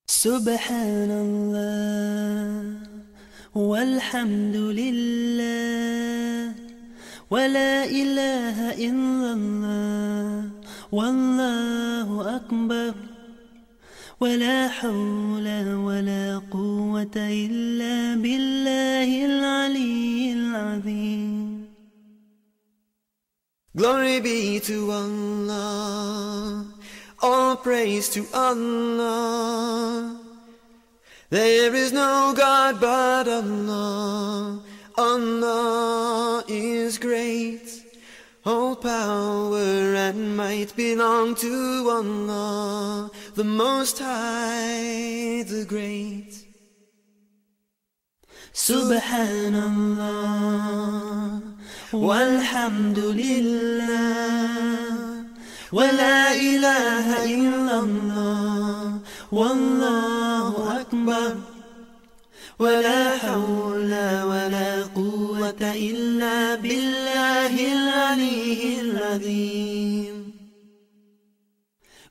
Subhanallah walhamdulillah wala ilaha illallah wallahu akbar wala hawla wala quwwata illa billahil aliyyil azim. Glory be to Allah, all praise to Allah. There is no God but Allah. Allah is great. All power and might belong to Allah, the Most High, the Great. Subhanallah walhamdulillah wala ilaha illallah wallahu akbar wala hawla wala quwwata illa billahil aliyyil azim.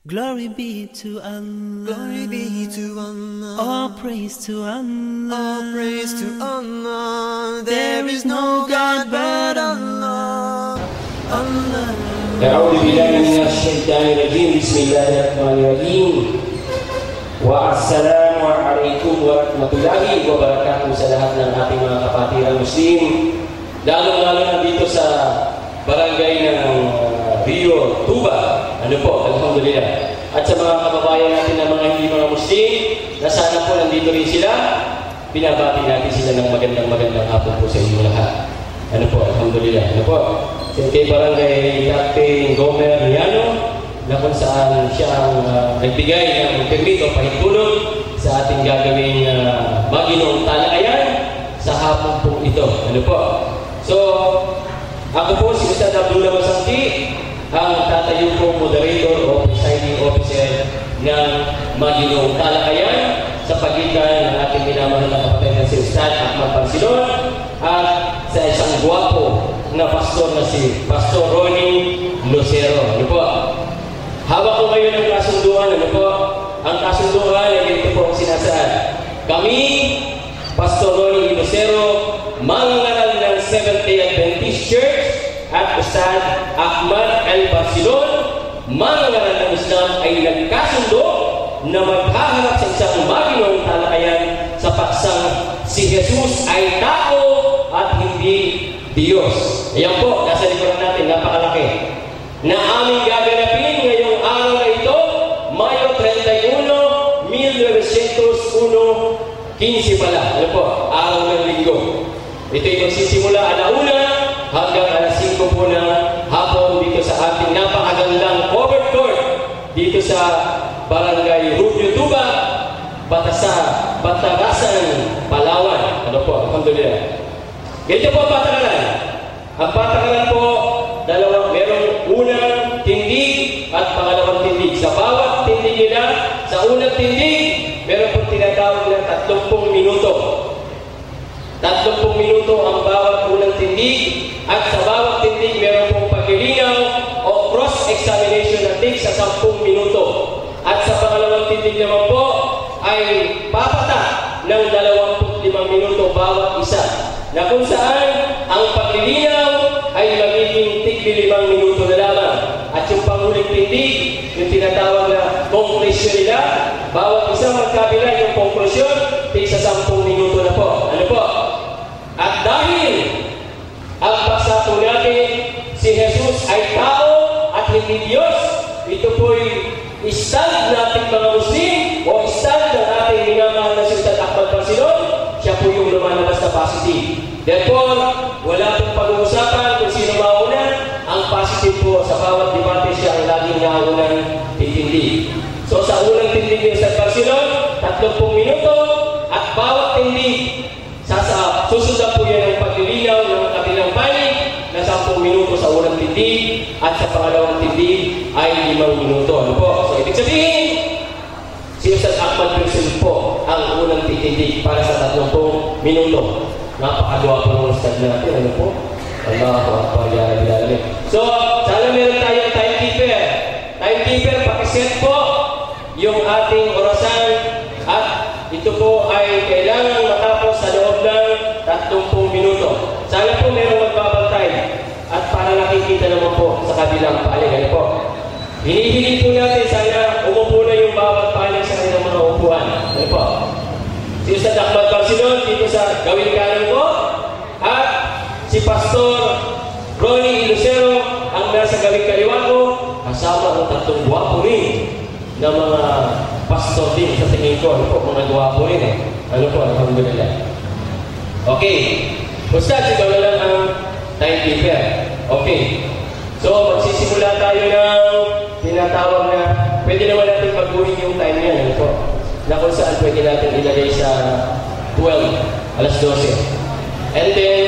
Glory be to Allah, glory be to Allah, all praise to Allah, all praise to Allah. There is no God but Allah. Allah. A'udzu billahi minasyaitonir rajim. Bismillahirrahmanirrahim. Wa assalamu alaikum warahmatullahi wabarakatuh sa lahat ng ating mga kapatiran Muslim, lalo-lalo na dito sa barangay ng Rio Tuba. Ano po, alhamdulillah. At sa mga kababayan natin na mga hindi mga Muslim, na sana po nandito rin sila, binabati natin sila ng magandang hapon po sa inyo lahat. Ano po, alhamdulillah. Ano po, kay barangay Captain Gomer Riano, na kung saan siya ang nagbigay ng permit o pahintulot sa ating gagawing maginoong talakayan sa hapon po ito. Ano po? So, ako po si Ustad Abdullah Masangki, ang tatayo po moderator o presiding officer ng maginoong talakayan sa pagitan ng ating minamahal na kapatid na si Ustad Ahmad Barsilon at sa isang guwapo na pastor na si Pastor Ronnie Lucero. Ano po? Hawak ko ngayon ang kasunduan. Ano po? Ang kasunduan ay ito po ang sinasaad. Kami, Pastor Ronnie Lucero, mangangaral ng Seventh-day Adventist Church at Ustad Ahmad L. Barsilon, mangangaral ng Islam, ay nagkasundo na maghaharap sa isang maginoong talakayan sa paksang si Jesus ay tao at hindi Diyos. Ayan po, nasa likuran natin, napakalaki. Na aming gaganapin ngayong araw na ito, Mayo 31, 1901, 15 pala. Ano po? Araw ng linggo. Ito'y magsisimula alauna hanggang alas 5 po na hapon dito sa ating napakagandang covered court dito sa Barangay Rubio Tuba, Batarasan, Palawan. Ano po? Alhamdulillah. Ganito po ang patakaran. Ang patakaran po, merong unang tindig at pangalawang tindig. Sa bawat tindig nila, sa unang tindig, meron pong tinatawag ng 30 minuto. 30 minuto ang bawat unang tindig, at sa bawat tindig, meron pong paglilinaw o cross-examination na tig sa 10 minuto. At sa pangalawang tindig naman po, ay papata ng 25 minuto bawat isa, na kung saan ang paglilinaw ay magiging tig 5 minuto na lamang. At yung panghuling tindig, yung tinatawag na conclusion nila, bawat isa magkabila yung conclusion, tig sa 10 minuto na po. Ano po? At dahil ang paksa po natin, si Jesus ay tao at hindi Diyos, ito po'y stand natin mga Muslim o stand na natin minamahal na si Ustad Ahmad Barsilon, siya po yung lumalabas na positive. Therefore, wala pong pag-uusapan kung sino mauna. Ang positive po sa bawat debate siya ang laging naunang titindig. So sa unang tindig ni Ustad Barsilon, 30 minuto, at bawat tindig, susundan po yan ang paglilinaw ng kabilang panig na 10 minuto sa unang tindig, at sa pangalawang tindig ay 5 minuto. Ano po? So ibig sabihin, si Ustad Ahmad Barsilon po ang unang titindig para sa 30 minuto. Napakagawa po ng Ustad natin. Ano po? Allahu Akbar, ya Rabbil Alamin. So, sana meron tayong timekeeper. Timekeeper, pakiset po yung ating orasan po ay kailangan matapos sa loob ng 30 minuto. Sana po merong magbabantay at para nakikita naman po sa kabilang panig. Ano po? Hinihiling po natin sana umupo na yung bawat panig sa kanilang mga upuan. Ano po? Si Ustad Ahmad Barsilon dito sa gawin kanan po at si Pastor Ronnie Lucero ang nasa gawin kaliwa ko kasama ng 3 gwapo rin na mga pastor din sa tingin ko. Ano po? Mga gwapo rin eh. Ano po? Alhamdulillah. Okay. Ustad, ikaw na lang ang timekeeper. Okay. So, magsisimula tayo ng tinatawag na pwede naman natin pagbuhin yung time yan. Ano po? Na kung saan pwede natin ilagay sa 12, alas 12. And then,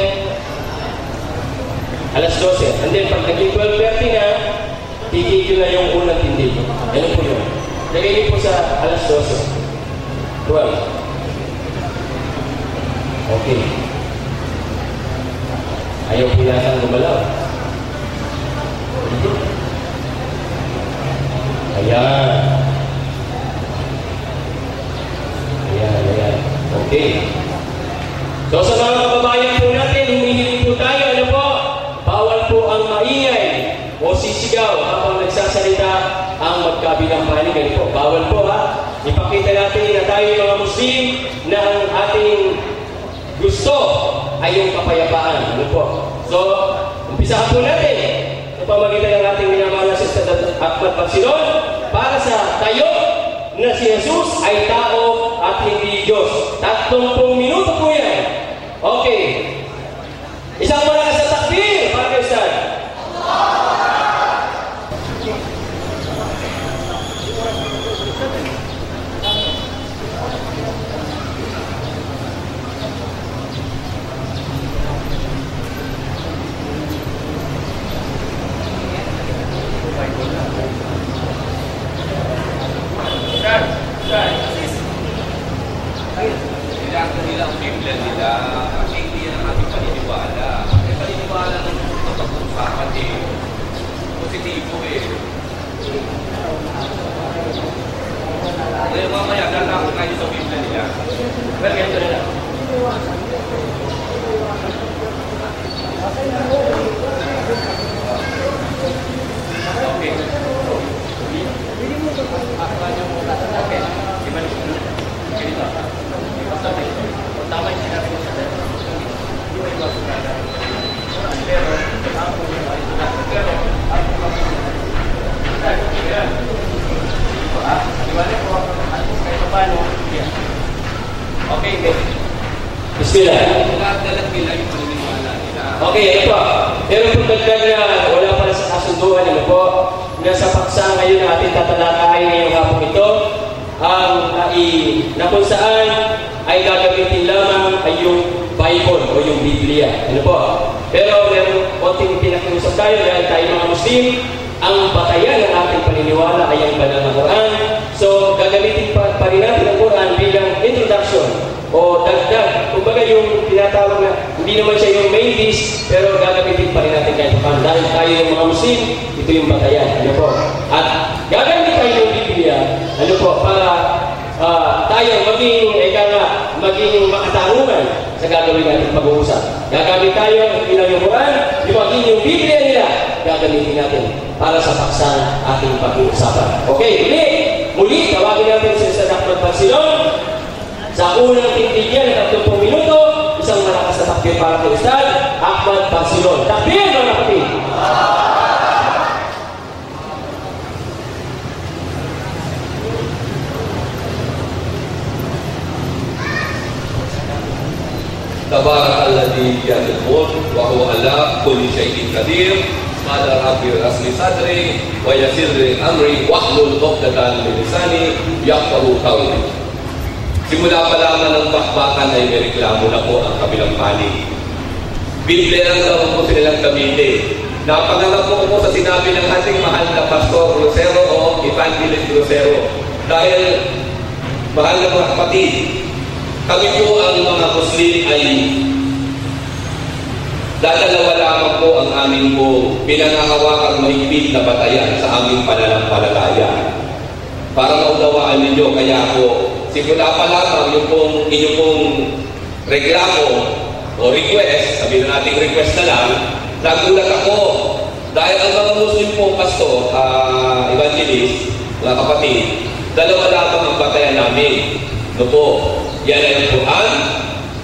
alas 12. And then, pag naging 12:30 na, titigil na yung unang tindig. Yan po yun. Lagay niyo po sa alas 12. 12. Okay. Ayaw po yatang gumalaw. Ayan. Ayan. Okay. So sa mga kababayan po natin, humihiling po tayo, ano po? Bawal po ang maingay o sisigaw habang nagsasalita ang magkabilang panig. Ano po? Bawal po ha. Ipakita natin na tayo mga Muslim na ang ating gusto ay yung kapayapaan. Ano po? So, umpisahan po natin. Pamagitan ng ating minamahal na si Ustad Ahmad Barsilon para sa tayo na si Jesus ay tao at hindi Diyos. 30 minuto po yan. Okay. Isang malakas na takbir para kay Ustad. Kailangan nila ang Biblia nila kasi hindi yan ang ating paniniwala. May paniniwala ng pag-usapan positibo Ngayon mamaya, lalako kayo sa Biblia nila. Well, ganito na lang. Okay. Okay. Tama yung sinabi ko sa dito. Hindi mo iba sa pero okay. Bismillah. Dalag nila yung paniniwala nila. Okay, ito po. Pero kung dagdag na wala pa sa kasunduan, ano po, nasa paksa ngayon na ating tatalakayin ngayong hapon ito, na kung saan ay gagamitin lamang ay yung Bible o yung Biblia. Ano po? Pero meron konting pinakiusap tayo dahil tayo mga Muslim, ang batayan ng ating paniniwala ay ang banal na Quran. So, gagamitin pa rin natin ang Quran bilang introduction o dagdag. Kumbaga yung tinatawag na, hindi naman siya yung main dish, pero gagamitin pa rin natin kahit paano. Dahil tayo yung mga Muslim, ito yung batayan. Ano po? At gagamit tayo ng Biblia, ano po, para tayo maging makatarungan sa gagawin natin pag-uusap. Gagamit tayo bilang yung Quran, yung Biblia nila, gagamitin natin para sa paksa ating pag-uusapan. Okay, muli, tawagin natin si Ustad Ahmad Barsilon sa unang tindigyan ng 30 minuto, isang malakas na takbir para kay Ustad Ahmad Barsilon. Takbir, mga kapatid! تبارك الذي بيده الملك وهو على كل شيء قدير قال رب اشرح لي صدري ويسر لي امري واحلل عقدة من لساني يفقهوا قولي. Simula pa lamang ng bakbakan ay may reklamo na po ang kabilang panig. Biblia lang daw po silang gamitin. Napangarap po sa sinabi ng ating mahal na Pastor Lucero o Evangelist Lucero. Dahil mahal na mga kapatid, kami po ang mga Muslim ay dadalawa lamang po ang aming po pinangangawakang mahigpit na batayan sa aming pananampalataya. Para maunawaan ninyo, kaya po simula pa lamang yung inyong reklamo o request, sabihin na natin request na lang, nagulat ako. Dahil ang mga Muslim po, pastor, evangelist, mga kapatid, dalawa lamang ang batayan namin. No po, yan ay ang Quran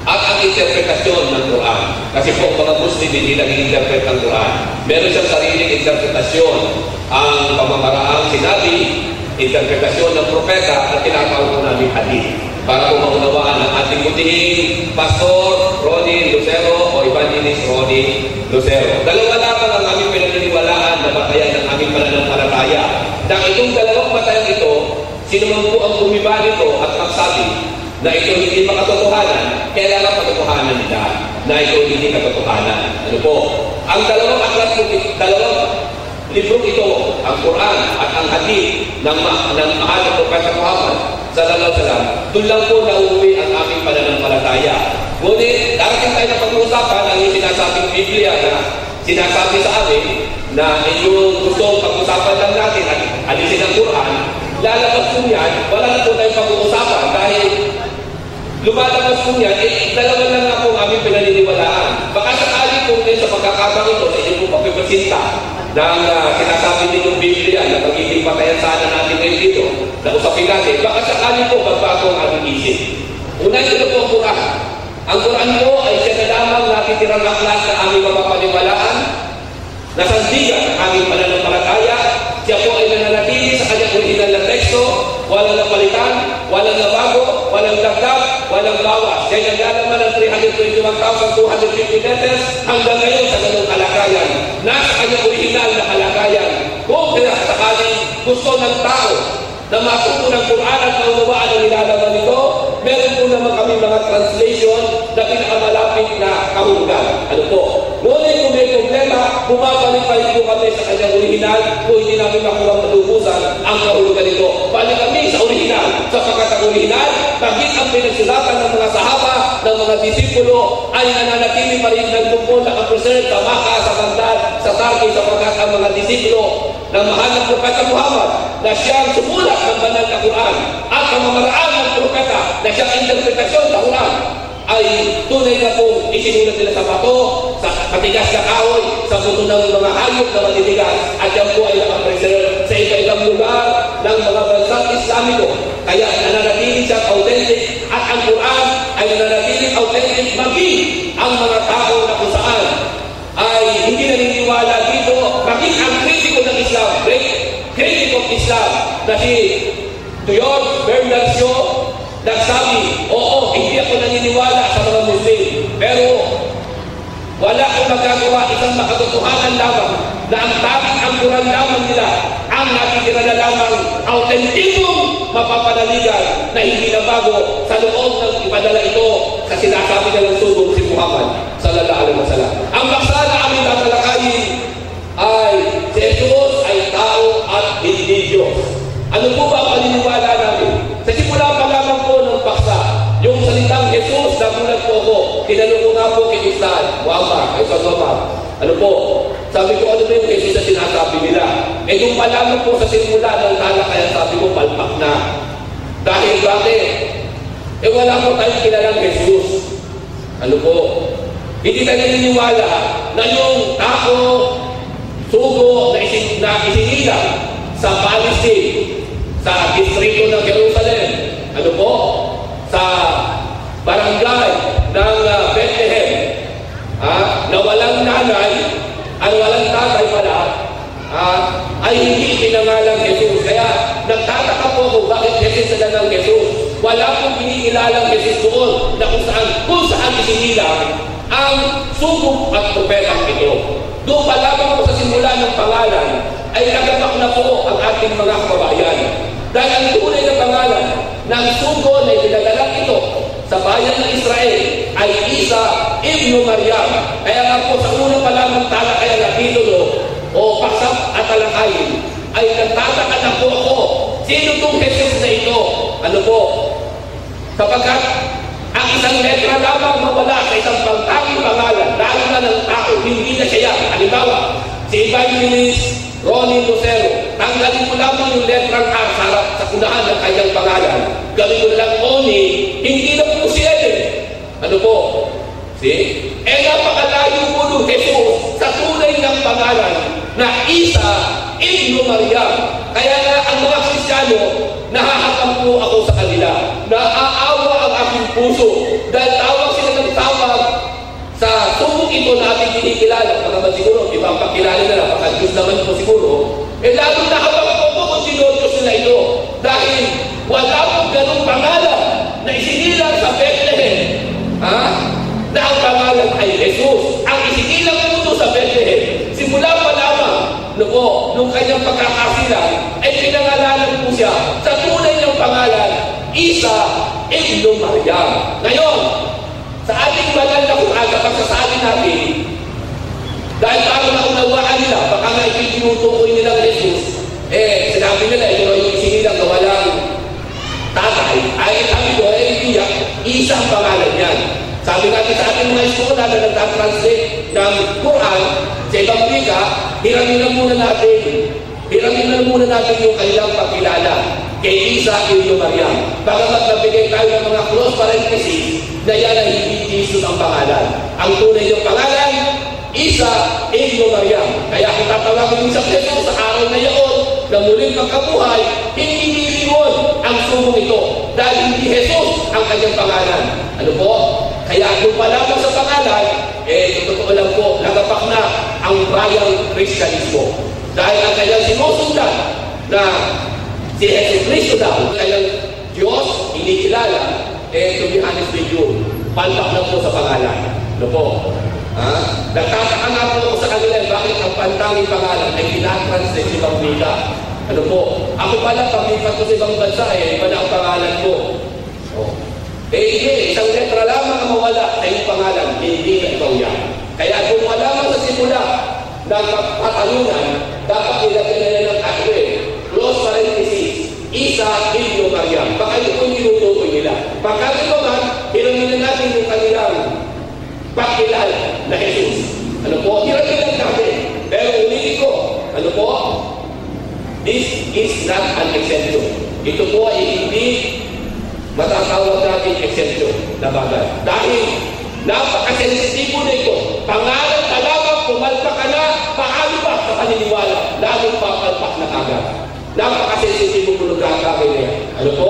at ang interpretasyon ng Quran. Kasi po, mga Muslim, hindi nag-interpret ng Quran. Meron siyang sariling interpretasyon. Ang pamamaraang sinabi, interpretasyon ng propeta at tinatawag ko namin hadith. Para po maunawaan ang ating butihing Pastor Ronnie Lucero o Evangelist Ronnie Lucero. Dalawa lamang ang aming pinaniniwalaan na batayan ng aming pananampalataya. Dahil itong dalawang batayan ito, sino man po ang bumiba nito at magsabi na ito hindi makatotohanan, kailangan patotohanan nila na ito hindi katotohanan. Ano po? Ang dalawang aklat po, dalawang librong ito, ang Quran at ang hadith ng mahal na Propeta Muhammad sallallahu alaihi wasallam, doon lang po nauwi ang aming pananampalataya. Ngunit, darating tayo na pag-uusapan ang yung sinasabing Biblia na sinasabi sa amin na inyong gustong pag-usapan lang natin at alisin ang Quran, lalabas po yan, wala na po tayong pag-uusapan dahil lumalabas po yan, dalawa lang na po ang aming pinaniniwalaan. Baka sakali po din sa pagkakabang ito, sa inyong po papipasinta ng sinasabi ninyong Biblia na magiging patayan sana natin ngayon dito, na usapin natin, baka sakali po magbago ang aming isip. Una, ito po ang Quran. Ang Quran po ay siya na lamang natitirang aklat na aming mapapaniwalaan, na sandigan ang aming pananampalataya. Siya po ay nananatili sa kanyang original na teksto, walang napalitan, walang nabago, walang dagdag, walang bawas. Siya naglalaman ng 321,250 letters hanggang ngayon sa ganung kalagayan. Nasa kanyang original na kalagayan. Kung kaya sakaling gusto ng tao na matuto ng Quran at maunawaan ang nilalaman nito, meron po naman kami mga translation na pinakamalapit na kahulugan. Ano po? Ngunit kung may problema, bumabalik pa rin po kami sa kanyang original kung hindi namin makuha malubusan ang kahulugan nito. Balik kami sa original. Sapagkat ang original, bagit ang pinagsulatan ng mga sahaba, ng mga disipulo, ay nananatili pa rin nagtungkol na kapreserve sa Makkah, sa Baghdad, sa Turkey, sapagkat ang mga disipulo ng mahal ng Propeta Muhammad na siyang sumulat ng banal na Quran at pamamaraan ng Propeta na siyang interpretasyon sa Quran ay tunay na pong isinulat nila sa bato, sa matigas na kahoy, sa buto ng mga hayop na matitigas, at yan po ay nakapreserve sa iba-ibang lugar ng mga bansang Islamiko. Kaya nananatili siyang authentic at ang Quran ay nananatiling authentic maging ang mga tao na kung saan ay hindi naniniwala dito, maging ang kritiko ng Islam, critic of Islam na si George Bernard Shaw nagsabi, oo, hindi ako naniniwala sa mga Muslim, pero wala akong magagawa, isang makatotohanan lamang na ang tanging ang Quran lamang nila ang nakikita na lamang autentikong mapapanaligan na hindi na bago sa loob ng ipadala ito sa sinasabi na ng subong si Muhammad sallallahu alaihi wasallam. Ang baksa na aming tatalakayin ay si Jesus ay tao at hindi Diyos. Ano po ba ang paniniwala namin? Sa simula pa lamang po ng baksa, yung salitang Jesus, nagulat po ako, tinanong ko nga po kay Ustad, Wama, kay Ustad Wama. Ano po? Sabi ko, ano ba yung Jesus na sinasabi nila? Eh, yung pa lamang po sa simula ng talakayan, sabi ko, palpak na. Dahil bakit? Eh, wala po tayong kilalang Jesus. Ano po? Hindi tayo naniniwala na yung tao, sugo na isinilang sa Palestine, sa distrito ng Jerusalem, ano po? Sa barangay ng Bethlehem, na walang nanay, at walang tatay pala, ay hindi pinangalang Jesus. Kaya nagtataka po kung bakit Jesus na ng Jesus. Wala pong kinikilalang Jesus doon na kung saan isinilang ang sugo at propetang ito. Doon pa lamang po sa simula ng pangalan ay nagapak na po ang ating mga kababayan. Dahil ang tunay na pangalan ng sugo na ipinagalang ito sa bayan ng Israel ay Isa Ibn Maryam. Kaya nga po sa una pa lamang talakayan na titulo o paksap at talakayin ay nagtataka na po ako, sino itong Jesus na ito? Ano po? Kapagkat ang isang letra lamang mawala sa isang pangtanging pangalan, lalo na ng tao, hindi na siya. Halimbawa, si Evangelist Ronnie Lucero, tanggalin mo lamang yung letrang R sa unahan ng kanyang pangalan, gawin mo lang Oni, hindi na po si Eden. Ano po? See? Napakalayo po ng Jesus sa tunay ng pangalan na Isa, Ibnu Maryam. Kaya nga ang mga Kristiyano, nahahakam po ako sa kanila. Naaawa ang aking puso dahil tawag sila ng tawag sa tubong ito na ating kinikilala. Mga man siguro, ibang pakilala na lang, baka Diyos naman po siguro. Lalo na habang po kung sinodiyos nila ito. Dahil wala pong ganong pangalan na isinilang sa Bethlehem. Na ang pangalan ay Jesus. Ang isinilang po sa Bethlehem, simula pa lamang nung kanyang pagkakasilang, ay pinangalanan po siya sa tunay ng pangalan, Isa, Ibnu Maryam. Ngayon, sa ating banal na umaga, pagsasabi natin, dahil para maunawaan nila, baka nga itinutukoy nilang Jesus, sinabi nila, ito na yung isinilang na walang tatay, ay sabi ko, iyak, Isa ang pangalan niyan. Sabi natin sa ating mga eskola na nagtatranslate ng Quran sa ibang wika, hiramin na muna natin yung kanilang pagkilala kay Isa, Ibnu Maryam. Bagamat nabigay tayo ng mga close parenthesis na yan ay hindi Jesus ang pangalan. Ang tunay ng pangalan, Isa, Ibnu Maryam. Kaya kung tatawagin sa Jesus sa araw na yaon na muling magkabuhay, hindi nilingon ang sumong ito dahil hindi Jesus ang kanyang pangalan. Ano po? Kaya kung palamang sa pangalan, totoo lang po, nagapak na ang bayang Kristyanismo. Dahil ang kanyang sinusundan na si Jesus Cristo daw, kanyang Diyos, hindi kilala, to be honest with you, palpak lang po sa pangalan. Ano po? Nagtataka nga po ako sa kanila, bakit ang pantanging pangalan ay pinatranslate sa ibang wika? Ano po? Ako pala, paglipat ko sa ibang bansa, iba na ang pangalan ko. Hindi, isang letra lamang ang mawala ay yung pangalan, hindi na ikaw yan. Kaya kung malaman sa simula ng patalunan, dapat ilagay na ng close parenthesis, Isa, Ibnu Maryam. Baka ito kung nilutukoy nila. Pagkat ito man, hiramin na natin yung kanilang pagkilala na Jesus. Ano po? Hiramin lang natin. Pero ulitin ko, ano po? This is not an exception. Ito po ay hindi matatawag natin exception na bagay. Dahil napakasensitibo na ito. Pangalan ka lamang, pumalpak ka na, paano ba sa paniniwala? Lalong papalpak na agad. Napakasensitibo po ng gagawin na yan. Ano po?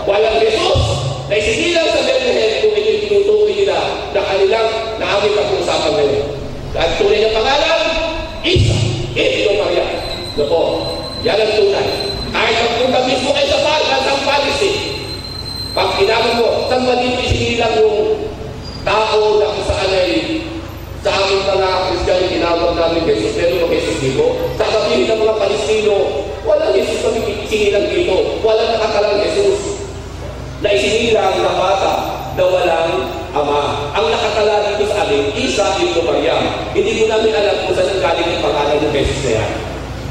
Walang Jesus na isinilang sa Bethlehem kung ito yung tinutukoy nila na kanilang naaming pag-uusapan ngayon. Dahil tunay ng pangalan, Isa, Ibnu Maryam. Ano po? Yan ang tunay. Kahit ang punta mismo ay sa Palestine, pag kinaman mo, saan ba dito isinilang yung tao na kung saan ay sa aming mga Kristiyano tinawag namin Jesus, pero kung Jesus dito, sa sabihin ng mga Palestino, walang Jesus kami isinilang dito, walang nakakalang Jesus na isinilang na bata na walang ama. Ang nakatala dito sa amin, Isa, Ibnu Maryam. Hindi mo namin alam kung saan ang galing ang pangalan ng Jesus na yan.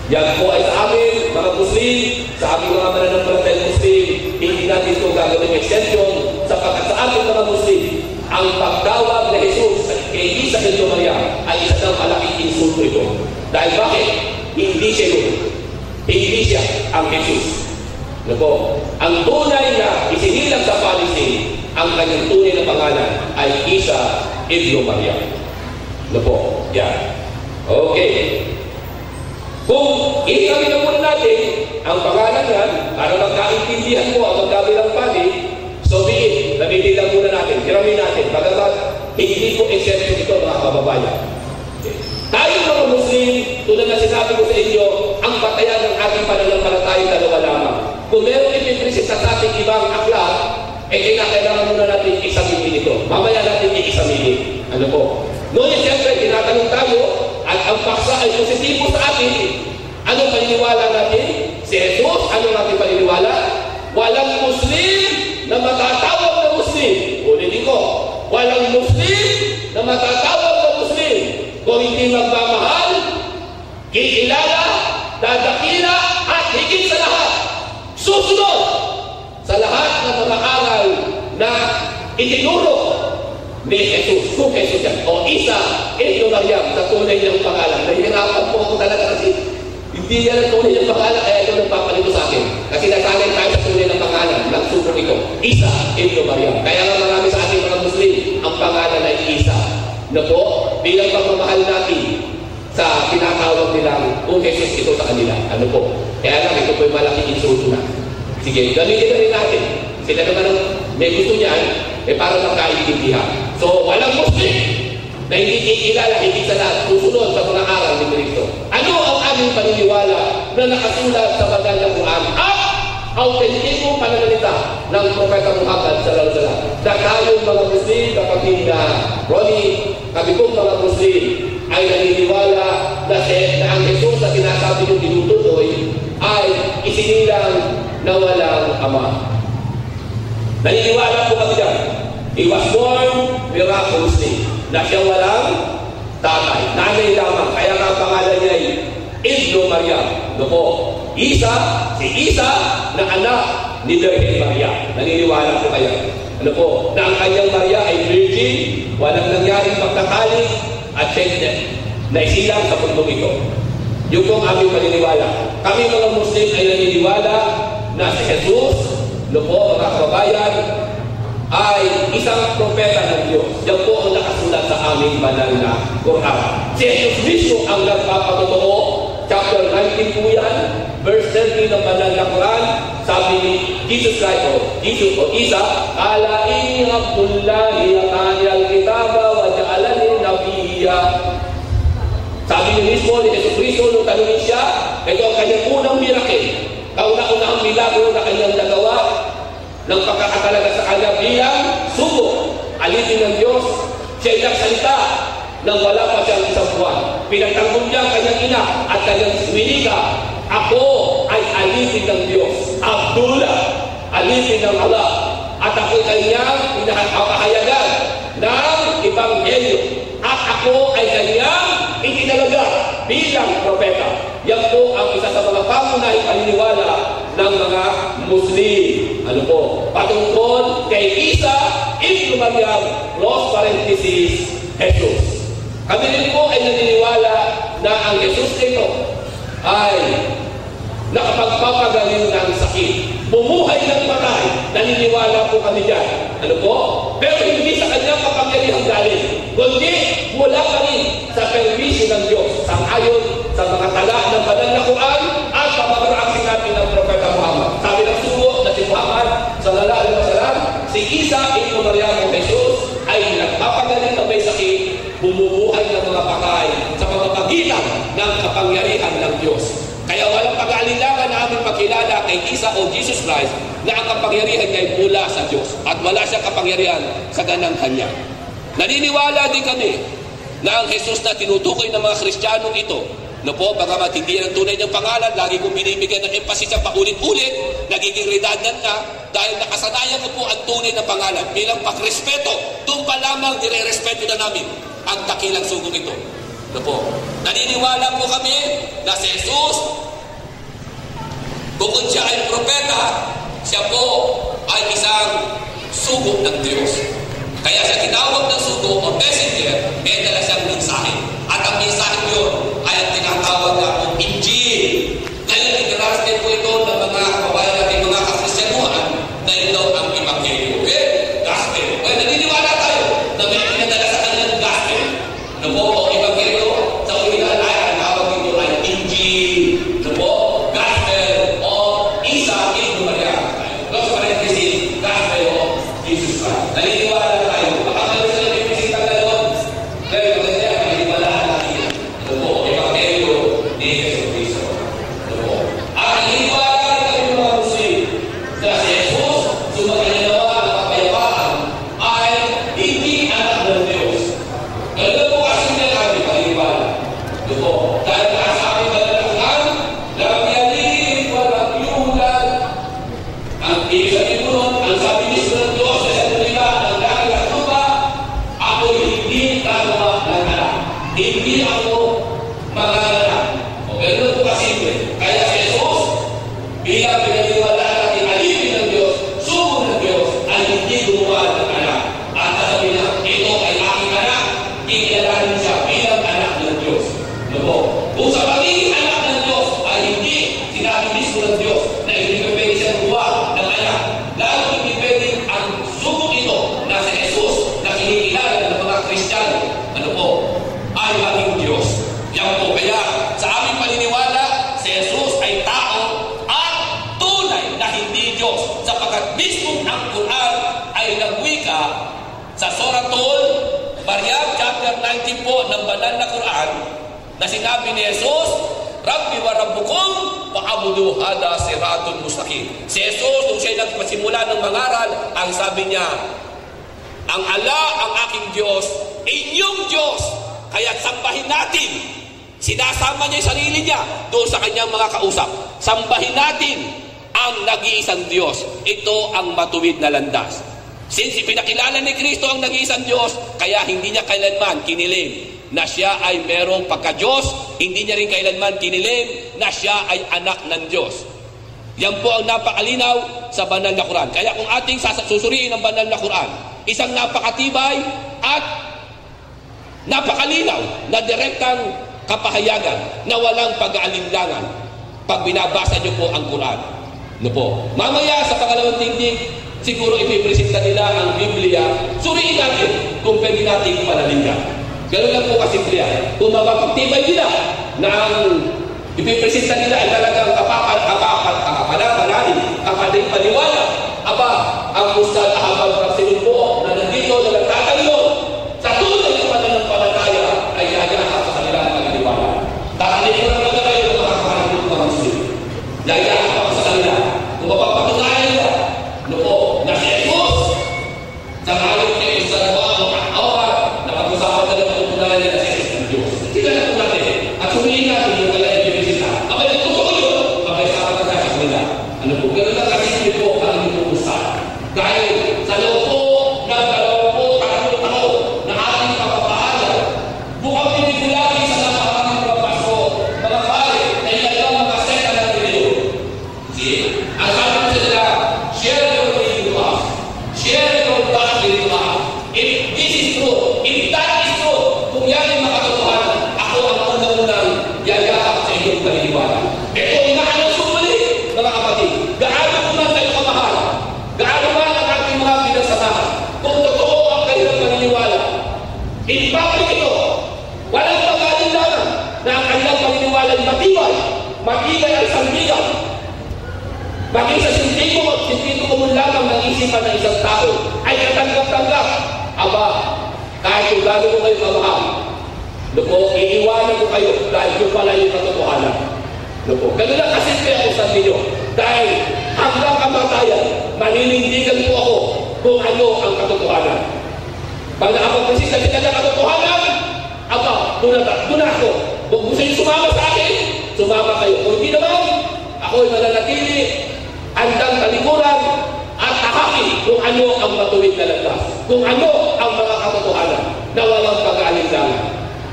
Yan po ay sa amin, mga Muslim, sa aming mga mananampalatayang Muslim, hindi natin ito gagawin exception sapagkat sa ating mga Muslim, ang pagtawag na Jesus kay Isa, Ibnu Maryam ay isa ng malaking insulto ito. Dahil bakit? Hindi siya yun. Hindi siya ang Jesus. Ano po? Ang tunay na isinilang sa Palestine, ang kanyang tunay na pangalan ay Isa, Ibnu Maryam. Ano po? Yan. Okay. Kung ihamin na muna natin ang pangalan yan, para magkaintindihan mo ang magkabilang pali, so be it, nabili lang muna natin, hiramin natin, bagamat hindi po exception ito mga kababayan. Okay. Tayo mga Muslim, tulad na sinabi ko sa inyo, ang batayan ng ating pananampalatayang dalawa lamang. Kung meron ipipresenta sa ating ibang aklat, kailangan muna natin examinin ito. Mamaya natin i-examinin. Ano po? Ngunit siyempre, tinatanong tayo, at ang paksa ay positibo sa atin. Anong paniniwala natin? Si Jesus, anong natin paniniwala? Walang Muslim na matatawag na Muslim. Ulitin ko, walang Muslim na matatawag na Muslim kung hindi magmamahal, kikilala, dadakila, at higit sa lahat, susunod sa lahat ng mga aral na itinuro ni Jesus, kung Jesus yan, o Isa, Ibnu Maryam, sa tunay niyang pangalan. Nahihirapan po ako talaga kasi hindi yan ang tunay niyang pangalan, kaya ito nagpapalito sa akin. Kasi nasanay tayo sa pangalan ng sugo ito, Isa ibn Maryam. Kaya nga marami sa ating mga Muslim, ang pangalan ay Isa. Na po, bilang pagmamahal natin sa tinatawag nilang kung Jesus ito sa kanila. Ano po? Kaya lang, ito po yung malaking insulto na. Sige, gamitin na rin natin. Sila naman ang may gusto niyan, para magkaintindihan. So, walang Muslim na hindi ikilala, hindi sa lahat, susunod sa mga aral ni Cristo. Ano ang aming paniniwala na nakasulat sa banal na Quran at autentikong pananalita ng Propeta Muhammad sallallahu alaihi wasallam? Na tayong mga Muslim, kapatid na Ronnie, kami pong mga Muslim ay naniniwala na ang Jesus na sinasabi ng tinutuloy ay isinilang na walang ama. Naniniwala po kami dyan. He was born miraculously. Na siya walang tatay. Nanay lamang. Kaya nga pangalan niya ay Ibn Maryam. No po. Isa, si Isa na anak ni Virgin Maria. Naniniwala po kaya. Ano po? Na ang kanyang Maria ay virgin, walang nangyaring pagkakalik, at siya naisilang sa pundong ito. Yung pong aming paniniwala. Kami mga Muslim ay naniniwala na si Jesus, no po, mga kababayan, ay isang propeta ng Diyos. Yan po ang nakasulat sa aming banal na Quran. Si Jesus mismo ang nagpapatotoo. Chapter 19 po yan, verse 30 ng banal na Quran. Sabi ni Jesus Christ o Isa, ala inni Abdullahi atani al-kitaba wa ja'alani nabiyya. Sabi ni mismo ni Jesus Cristo nung tanungin siya, ito ang kanyang unang miracle. Kauna-unahang milagro na kanyang nagawa ng pagkakatalaga sa kanya bilang sugo. Alipin ng Diyos, siya'y nagsalita nang wala pa siyang isang buwan. Pinagtanggol niya ang kanyang ina at kanyang winika, ako ay alipin ng Diyos. Abdullah, alipin ng Allah. At ako'y kanyang pinahayagan ng Ebanghelyo. At ako ay kanyang itinalaga bilang propeta. Yan po ang isa sa mga pangunahing paniniwala ng mga Muslim. Ano po? Patungkol kay Isa ibn Maryam, close parenthesis, Jesus. Kami rin po ay naniniwala na ang Jesus ito ay nakapagpapagaling ng sakit. Bumuhay ng patay. Naniniwala po kami dyan. Ano po? Pero hindi sa kanyang kapangyarihang galing. Kundi mula pa rin sa permisyon ng Diyos. Sang-ayon sa mga tala ng banal na Quran at sa mga reaksyon natin ng Propeta Muhammad. Sabi ng sugo na si Muhammad sallallahu alaihi wasallam, si Isa ibn Maryam o Jesus ay nagpapagaling ng may sakit, bumubuhay ng mga patay sa pamamagitan ng kapangyarihan ng Diyos. Kaya walang pag-aalinlangan na aming pagkilala kay Isa o Jesus Christ na ang kapangyarihan niya ay mula sa Diyos at wala siyang kapangyarihan sa ganang kanya. Naniniwala din kami na ang Jesus na tinutukoy ng mga Kristiyanong ito, no po, bagamat hindi ang tunay ng pangalan, lagi kong binibigyan ng emphasis sa paulit-ulit, nagiging redundant na dahil nakasanayan ko po ang tunay na pangalan bilang pagrespeto. Doon pa lamang dire-respeto na namin ang dakilang sugong ito. No po, naniniwala po kami na si Jesus, bukod siya ay propeta, siya po ay isang sugo ng Diyos. Kaya siya tinawag ng sugo o messenger, may dala siyang mensahe. At ang mensahe yun ay ang tinatawag na Injil. Ngayon, tinarasin po ito ng mga kababayan natin, mga kakristyanuhan, na ito ang Ebanghelyo. Gospel. Well, naniniwala tayo na may pinadala sa kanyang gospel. Ano po, o Ebanghelyo, sa original ay ang tawag ito ay Injil. Ano po, gospel o Isa ibn Maryam. Close parenthesis, gospel o Jesus Christ. Naniniwala tayo. Baka meron sila may bisita na doon, Sa Suratul Maryam chapter 19 po ng banal na Quran na sinabi ni Jesus, Rabbi wa Rabbukum fa'budu hada siratul mustaqim. Si Jesus, nung siya nagpasimula ng mangaral, ang sabi niya, ang Allah, ang aking Diyos, inyong Diyos, kaya sambahin natin. Sinasama niya yung sarili niya doon sa kanyang mga kausap. Sambahin natin ang nag-iisang Diyos. Ito ang matuwid na landas. Since ipinakilala ni Kristo ang nag-iisang Diyos, kaya hindi niya kailanman kinilim na siya ay merong pagka-Diyos, hindi niya rin kailanman kinilim na siya ay anak ng Diyos. Yan po ang napakalinaw sa banal na Quran. Kaya kung ating susuriin ang banal na Quran, isang napakatibay at napakalinaw na direktang kapahayagan na walang pag-aalinlangan pag binabasa niyo po ang Quran. No po. Mamaya sa pangalawang tingting, siguro ipipresenta nila ang Biblia. Suriin natin kung pwede natin panalingan. Ganun lang po kasimple yan. Kung mapapagtibay nila na ang ipipresenta nila ay talagang kapanalig, aba, ang Ustad Ahmad Rasul po na nandito na nagtatayo sa tunay na pananampalataya ay yayakap sa kanilang pagdiwala. Tahanin ko na kayo ng mga kahanap ng mga Muslim. Yayakap sa kanila. Kung mapapatunayan nila, no po, na si Jesus, sa ngayon kayo sa na pag-usapan na lang patunayan nila si Jesus ng Diyos. Sila na po natin. At sumihin natin yung kaya ibibigisita. Abay, nagtutuloy yun. Abay, sa kapatid sa kanila. Ano po, gano'n lang kasi po ang inuusan. Dahil sa loob po ng 23 taon na ating kapapaanan, bukang pinigulagi sa napakaraming mga paso, mga pare, na ilang mga seta ng reliyon. See? Ang sabi ko sa nila, share your faith to us. Share your gospel to us. If this is true, if that is true, kung yan ay makatotohanan, ako ang unang-unang yayakap sa inyong paniniwala. Ito ay nakakasumali, mga kapatid. Gaano ko na tayo kamahal? Gaano man ang ating mga pinagsamahan? Kung totoo ang kanilang paniniwala, in public ito, walang pag-aalinlangan na ang kanilang paniniwala ay matibay, magigay ang sandigan. Maging sa sintito kumulamang ng isipan ng isang tao ay katanggap-tanggap. Aba, kahit kung gano'n ko kayo kamahal, lupo, iiwanan ko kayo dahil yung pala yung katotohanan. Lupo, gano'n lang kasi kaya ako sa inyo. Dahil hanggang kamatayan, maninindigan po ako kung ano ang katotohanan. Pag nakapagpasit sa kita ng katotohanan, aba, doon ako. Kung gusto nyo sumama sa akin, sumama kayo. Kung hindi naman, ako'y mananatili, andang talikuran, at akakin kung ano ang matuwid na landas. Kung ano ang mga katotohanan na walang pag-aalinlangan.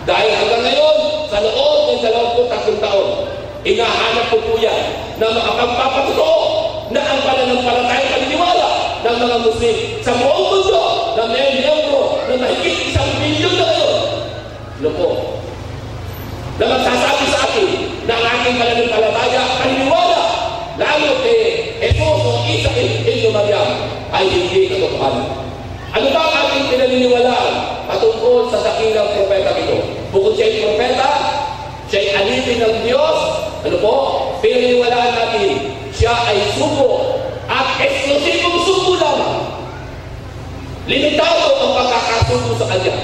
Dahil hanggang ngayon, sa loob ng 23 taon, inahanap ko po yan na makapagpapatotoo na ang pananampalataya paniniwala ng mga Muslim sa buong mundo na may miyembro na mahigit 1 milyon na ngayon. Ano po? Na magsasabi sa akin na ang aking pananampalataya paniniwala lalo kay Jesus o Isa Ilyo Maryam ay hindi katotohanan. Ano ba ang ating pinaniniwalaan patungkol sa dakilang propeta ito? Bukod siya yung propeta, siya ay alipin ng Diyos. Ano po? Pinaniniwalaan natin, siya ay sugo at eksklusibong sugo lamang. Limitado ang pagkakasugo sa kanya.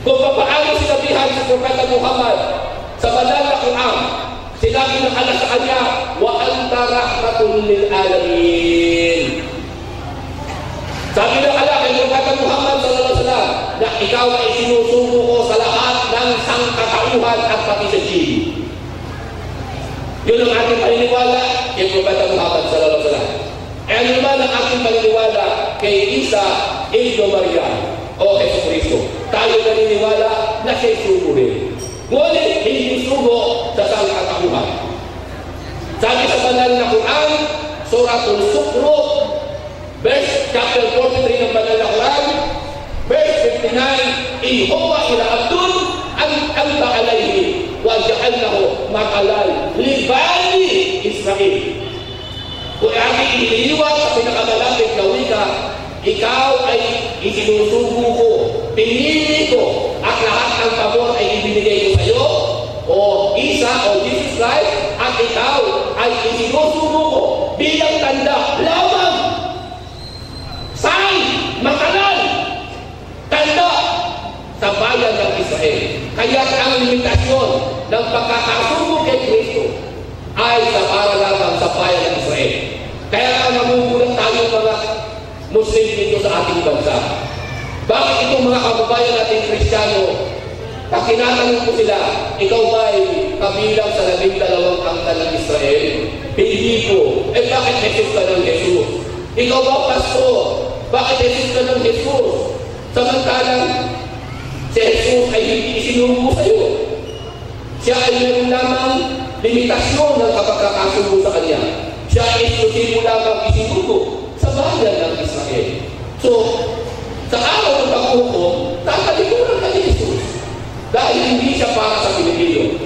Kung papaano sinabihan sa propeta Muhammad sa banal na Quran, sinabi ng Allah sa kanya, wa anta rahmatul lil alamin. Sabi ng Allah kay propeta Muhammad sallallahu alaihi wasallam na ikaw ay sinusugo ko sa lahat ng sangkatauhan at pati sa jinn. Yun ang ating paniniwala kay propeta Muhammad sallallahu alaihi wasallam. E ano naman ang ating paniniwala kay Isa Ilyo Maryam o Jesucristo? Tayo naniniwala na siya'y sugo rin. Ngunit hindi sugo sa sangkatauhan. Sabi sa banal na Quran, Suratul Zukhruf, chapter 43 ng banal na Quran, verse 59, in huwa ila abdun an anta alayhi wa ja'alnahu ma'alal li bani Israel. Kung aking iniiwan sa pinakamalapit na wika, ikaw ay isinusugo ko, pinili ko, at lahat ng pabor ay ibinigay ko sa iyo, o Isa o Jesus Christ, at ikaw ay isinusugo ko bilang tanda lamang, sign, makanal, bayan ng Israel. Kaya ang limitasyon ng pagkakasumbong kay Kristo ay para lamang sa bayan ng Israel. Kaya nga nagugulat tayo mga Muslim dito sa ating bansa. Bakit itong mga kababayan natin Kristiyano, pag tinatanong ko sila, ikaw ba'y kabilang sa 12 angkan ng Israel? Hindi po. Bakit Jesus ka ng Jesus? Ikaw ba, pastor? Bakit Jesus ka ng Jesus? Samantalang si Jesus ay hindi isinubo sa iyo. Siya ay meron lamang limitasyon ng kapagkakasubo sa kanya. Siya ay eksklusibo lamang isinubo sa bayan ng Israel. So, sa araw ng paghukom, tatalikuran ka ni Jesus. Dahil hindi siya para sa Pilipino.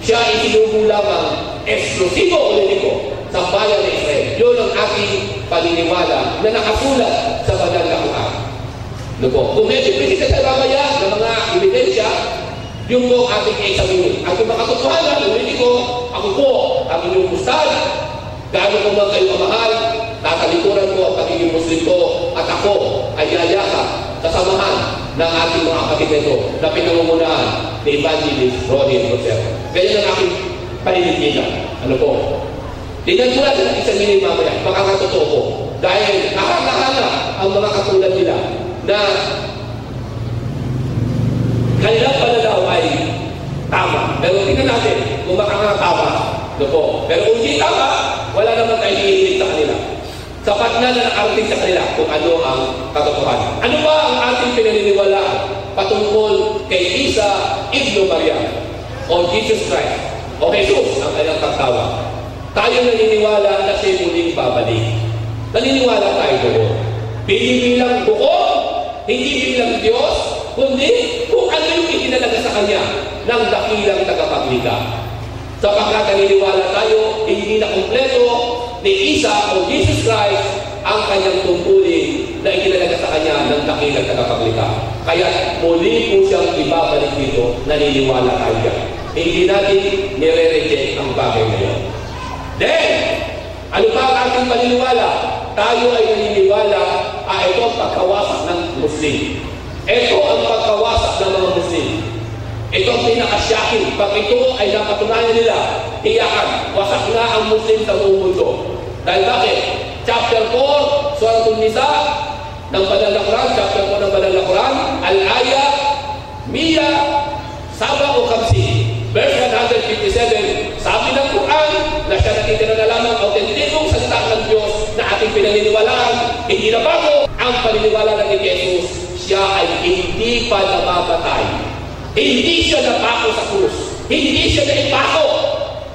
Siya ay isinubo lamang eksklusibo ulit sa bayan ng Israel. Yun ang aking paniniwala na nakasulat sa banal na Quran. Kung medyo pinisita mamaya ng mga ebidensya, yung po ating examinin. At kung makatotohanan, ulit ko, ako po ang inyong mustad. Gaano ko mga kayo kamahal, tatalikuran ko ang pagiging Muslim ko at ako ay yayakap sa samahan ng ating mga kapatid nito na pinangungunahan ni Evangelist Ronnie Rosero. Ganyan ang aking paninindigan. Ano po? Tingnan ko natin ang examinin mamaya, makakatotoo ko. Dahil nakakahanap ang mga katulad nila na kanilang pananaw ay tama. Pero tingnan natin kung makakatama. Ano po? Pero kung hindi tama, wala naman tayo hihilig sa kanila. Sapat na nakarating sa kanila kung ano ang katotohanan. Ano ba ang ating pinaniniwalaan patungkol kay Isa Ibn Maria o Jesus Christ o Jesus ang kanyang pagtawag? Tayo naniniwala na siya muling babalik. Naniniwala tayo doon. Bilang bukod, hindi bilang Diyos, kundi kung ano yung itinalaga sa kanya ng dakilang tagapaglikha. Sapagkat naniniwala tayo, hindi na kumpleto ni Isa o Jesus Christ ang kanyang tungkulin na itinalaga sa kanya ng dakilang tagapaglikha. Kaya muli po siyang ibabalik dito, naniniwala tayo yan. Hindi natin nire-reject ang bagay na yun. Then, ano ba ang ating paniniwala? Tayo ay naniniwala, ito ang pagkawasak ng Muslim. Ito ang pagkawasak ng mga Muslim. Ito ang pinaka-shocking. Pag ito ay napatunayan nila, tiyakan, wasak na ang Muslim sa buong mundo. Dahil bakit? Chapter 4, Surah An-Nisa, ng Banal na Quran, chapter 4 ng Banal na Quran, Al-Aya, Miya, Saba o Kamsi. Verse 157, sabi ng Quran na siya nakitira na lamang autentikong salita ng Diyos na ating pinaniniwalaan, hindi na bago ang paniniwala ng Jesus. Siya ay hindi pa namamatay. Hindi siya napako sa krus. Hindi siya naipako.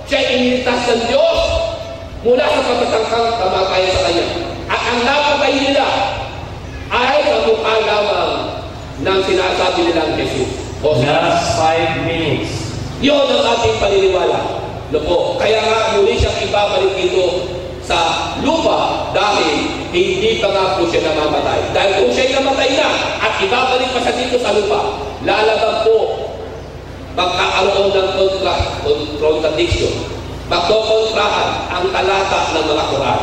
Siya ay iniligtas ng Diyos mula sa patatangkang kamatayan sa kanya. At ang napatay nila ay kamukha lamang ng sinasabi nilang Jesus. Last 5 minutes. Yun ang ating paniniwala. Kaya nga muli siyang ibabalik dito sa lupa dahil hindi pa nga po siya namamatay. Dahil kung siya'y namatay na at ibabalik pa siya dito sa lupa, lalabag po magkakaroon ng contradiction. Magkokontrahan ang talata ng mga Quran.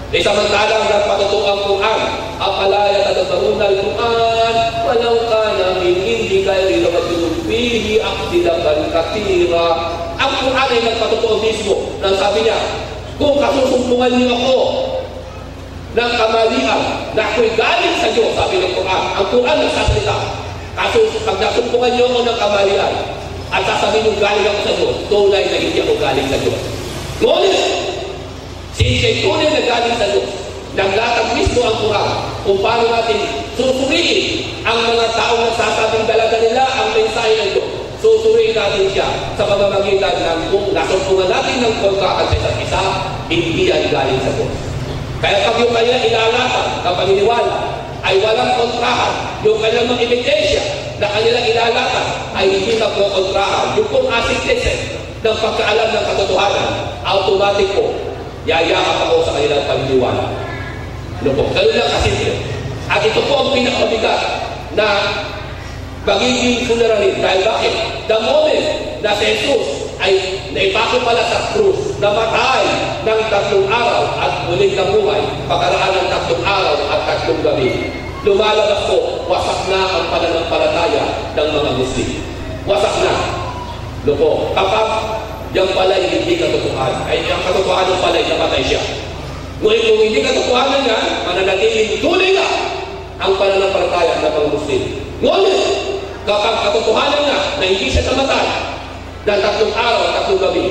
Samantalang nagpatutuo ang Quran, apala yatadabbaruna al-Quran walau kana min indi ghairi lawajadu fihi ikhtilafan katsira. Ang Quran ay nagpatutuo mismo nang sabi niya, kung kasusumpungan niyo ako ng kamalian na ako'y galing sa Diyos, sabi ng Quran. Ang Quran nagsasalita. Kaso pag nasumpungan niyo ako ng kamalian at sasabihin niyo galing ako sa Diyos, tunay na hindi ako galing sa Diyos. Ngunit since tunay na galing sa Diyos, naglatag mismo ang Quran kung paano natin susuriin ang mga taong nagsasabing dalaga nila ang mensahe ng Diyos. Susuriin natin siya sa pamamagitan ng kung nasumpungan natin ng kontrakan sa isa't isa, hindi yan galing sa Diyos. Kaya pag yung kanya ilalatan ng paniniwala ay walang kontrahan, yung kanyang mga ebidensya na kanilang ilalatan ay hindi magkokontrahan, yung kung asik-tesek ng pagkaalam ng katotohanan, automatic po yayakap ako sa kanilang paniniwala. Ganun lang kasimple. At ito po ang pinakabigat na magiging suliranin. Dahil bakit? The moment na si Jesus ay naipako pala sa krus, namatay ng 3 araw at muling nabuhay, pagkaraan ng 3 araw at 3 gabi. lumalabas po, wasak na ang pananampalataya ng mga Muslim. Wasak na. Loko, kapag yung palay hindi katotohanan, ay ang katotohanan palay napatay siya. Ngunit kung hindi katotohanan niya, mananatiling tuloy na ang pananampalataya ng mga Muslim. Ngunit, kapag katotohanan niya na hindi siya namatay ng 3 araw at 3 gabi,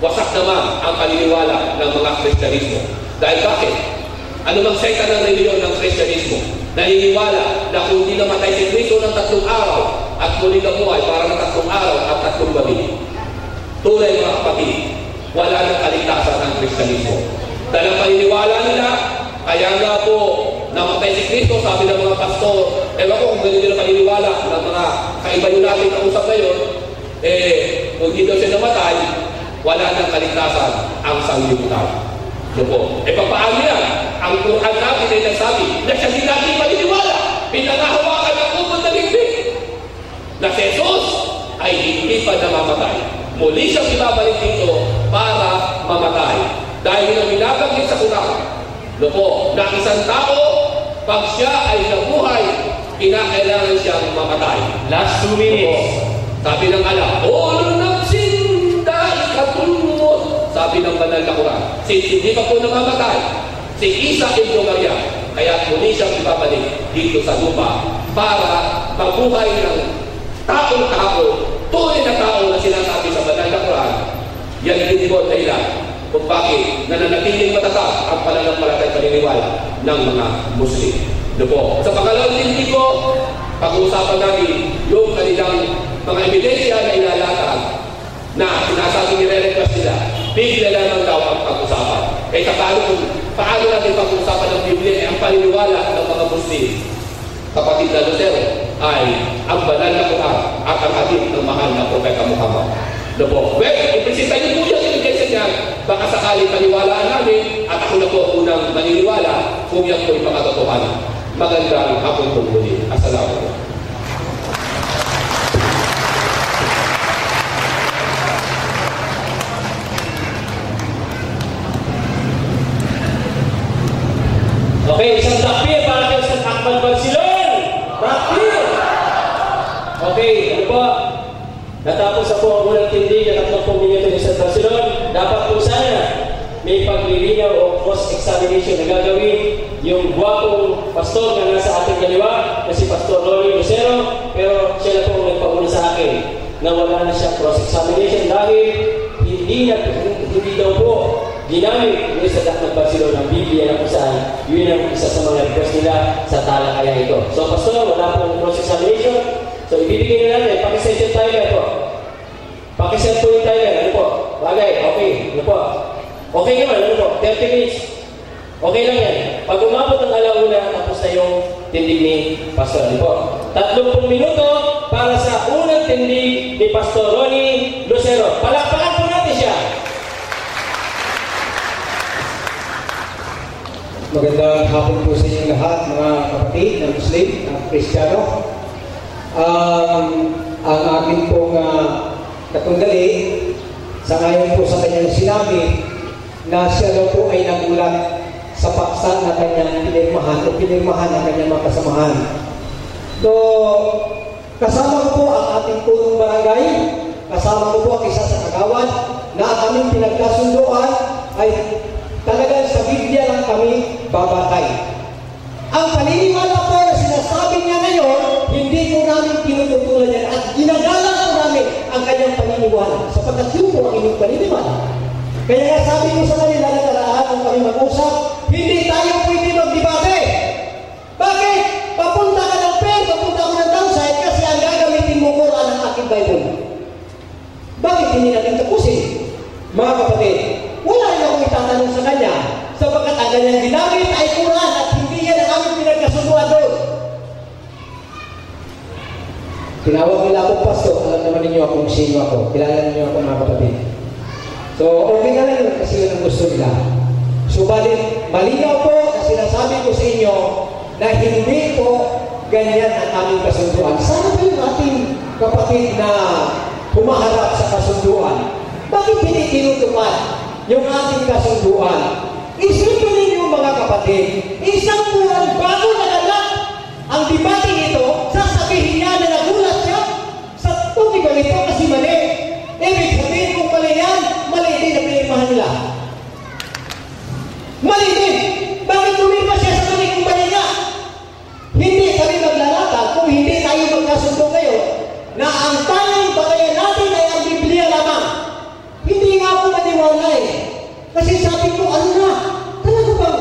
wasak naman ang paniniwala ng mga Kristyanismo. Dahil bakit? Ano mang sekta ng reliyon ng Kristyanismo? Naniniwala na kung hindi namatay si Kristo ng 3 araw at muli nabuhay para ng 3 araw at 3 gabi. Tunay mga kapatid, wala nang kaligtasan ng Kristyanismo. Dahil ang paniniwala nila, kaya nga po namatay si Kristo, sabi ng mga pastor, ewan ko kung ganun nila paniniwala ng mga kaiba yung natin kausap ngayon, kung hindi daw siya namatay, wala nang kaligtasan ang sanglibutan. Paano yan? Ang Quran natin ay nagsabi na siya din natin paniniwala, pinangahawakan ng upod na bigbig, na si Jesus ay hindi pa namamatay. Muli siyang ibabalik dito para mamatay. Dahil ang binabanggit sa Quran, na isang tao, pag siya ay nabuhay, kinakailangan siyang mamatay. Last 2 minutes. Sabi ng Allah, "All nafsin da'ikatul maut." Sabi ng banal na Quran, hindi pa po namamatay si Isa ibn Maryam, kaya muli siyang ibabalik dito sa lupa para mabuhay ng taong tao, tunay na tao na sinasabi sa banal na Quran. Yan din po dahilan kung bakit nananatiling matatag ang pananampalataya paniniwala ng mga Muslim. Sa pangalawang hindi ko, pag-uusapan natin yung kanilang mga ebidensya na ilalatag na sinasabi nire-request nila, Biblia lamang daw ang pag-usapan. Kaya paano natin pag-usapan ng Biblia ang paniniwala ng mga Muslim? Kapatid na Lucero ay ang banal na Quran at ang hadith ng mahal na Propeta Muhammad. Well, ipresenta niyo po yung ebidensya niya, baka sakali paniwalaan namin at ako na po unang maniniwala kung yan po yung pagkatotohanan. Magandang hapon po muli. Assalamualaikum. Okay, isang takbir para kay Ustaz Ahmad Barsilon. Takbir! Okay, ano po? Natapos na po ang unang tindig at 30 minuto ni Ustaz Barsilon. Dapat po sana may paglilinaw o cross-examination na gagawin yung guwapong pastor na nasa ating kaliwa na si Pastor Rolly Lucero, pero siya na po nagpauna sa akin na wala na siya cross-examination dahil hindi daw po ginamit ni Ustaz Ahmad Barsilon ng Biblia na kung saan yun ang isa sa mga request nila sa talakaya ito. So Pastor, wala pong cross-examination. So ibibigay na natin, pakisensyon tayo na po. Pakisensyon po yung tayo na, ano po? Bagay, okay, ano po? Okay naman, ano po? 30 minutes. Okay lang yan. Pag umabot ang alauna, tapos na yung tindig ni Pastor, ano po? 30 minuto para sa unang tindig ni Pastor Ronnie Lucero. Palakpakan po natin siya. Magandang hapon po sa inyong lahat, mga kapatid na Muslim, na Kristiyano. Ang akin pong katunggali, sa ngayon po sa kanyang sinabi, na siya daw po ay nagulat sa paksa na kanyang pinirmahan ang kanyang mga kasamahan. So, kasama ko po ang ating punong barangay, kasama ko po ang isa sa kagawad, na ang aming pinagkasunduan ay talagang sa Biblia lang kami babatay. Ang paniniwala po na sinasabi niya ngayon, hindi po namin tinututulan yan at ginagalang po namin ang kanyang paniniwala sapagkat yun po ang inyong paniniwala. Kaya nga sabi ko sa kanila na karaan kung kami mag-usap, hindi tayo pwede magdebate. Bakit? Papunta ka ng pen, papunta ko ng downside kasi ang gagamitin mo Quran ang aking Bible. Bakit hindi natin tapusin? Mga kapatid, wala rin akong itatanong sa kanya sapagkat ang kanyang ginamit ay Quran at hindi yan ang aming pinagkasunduan doon. Tinawag nila akong pastor, alam naman ninyo akong sino ako. Kilala ninyo ako mga kapatid. So, okay na lang kasi yun ang gusto nila. So, malinaw po na sinasabi ko sa inyo na hindi po ganyan ang aming kasunduan. Sana ba yung ating kapatid na humaharap sa kasunduan? Bakit hindi tinutupad yung ating kasunduan? Isipin ninyo mga kapatid, isang buwan bago naganap na ang tanging batayan natin ay ang Biblia lamang. Hindi nga ako maniwala eh. Kasi sabi ko, ano na? Talaga bang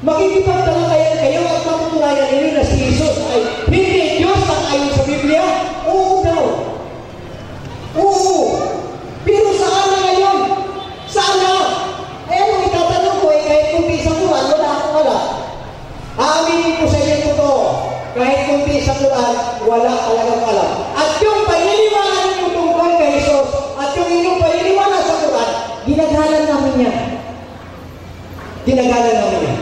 makikipagtalakayan kayo at matutunayan ninyo na si Jesus ay hindi Diyos ang ayon sa Biblia? Oo daw. Oo. Pero saan na ngayon? Saan na? Eh, ano itatanong ko eh, kahit kunti sa Quran, wala akong wala. Aaminin ko sa inyo totoo. Kahit kunti sa Quran, wala talagang alam. At yung paniniwala ninyong tungkol kay Jesus, at yung inyong paniniwala sa Quran, ginagalan namin yan. Ginagalan namin yan.